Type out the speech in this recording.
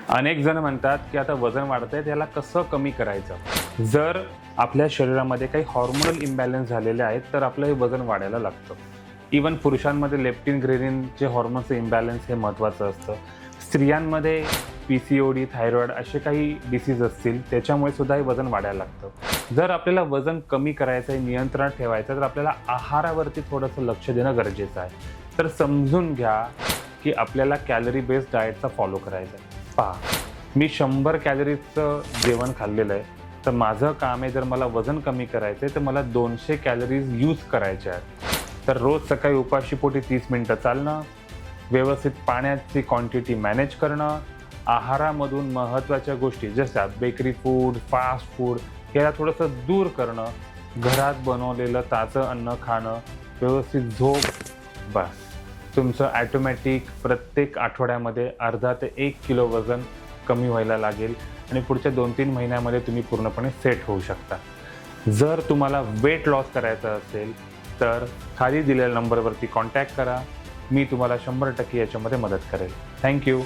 अनेक जण म्हणतात की आता वजन वाढतंय, त्याला कसं कमी करायचं. जर आपल्या शरीरामध्ये काही हॉर्मोनल इम्बॅलन्स झालेले आहेत तर आपलं हे वजन वाढायला लागतं. इवन पुरुषांमध्ये लेप्टिन ग्रेनिन जे हॉर्मोनचं इम्बॅलन्स हे महत्त्वाचं असतं. स्त्रियांमध्ये PCOD, थायरॉईड असे काही डिसीज असतील त्याच्यामुळे सुद्धा हे वजन वाढायला लागतं. जर आपल्याला वजन कमी करायचं आहे, नियंत्रणात ठेवायचं तर आपल्याला आहारावरती थोडंसं लक्ष देणं गरजेचं आहे. तर समजून घ्या की आपल्याला कॅलरी बेस्ड डाएटचा फॉलो करायचा आहे. पहा, मी 100 कॅलरीजचं जेवण खाल्लेलं आहे, तर माझं काम आहे जर मला वजन कमी करायचं आहे तर मला 200 कॅलरीज यूज करायच्या आहेत. तर रोज सकाळी उपाशीपोटी 30 मिनटं चालणं, व्यवस्थित पाण्याची क्वांटिटी मॅनेज करणं, आहारामधून महत्त्वाच्या गोष्टी जशा बेकरी फूड, फास्ट फूड याला थोडंसं दूर करणं, घरात बनवलेलं ताजं अन्न खाणं, व्यवस्थित झोप, बस तुमचं ॲटोमॅटिक प्रत्येक आठवड्यामध्ये अर्धा ते 1 किलो वजन कमी व्हायला लागेल आणि पुढच्या 2-3 महिन्यामध्ये तुम्ही पूर्णपणे सेट होऊ शकता. जर तुम्हाला वेट लॉस करायचं असेल तर खाली दिलेल्या नंबरवरती कॉन्टॅक्ट करा. मी तुम्हाला 100% याच्यामध्ये मदत करेल. थँक्यू.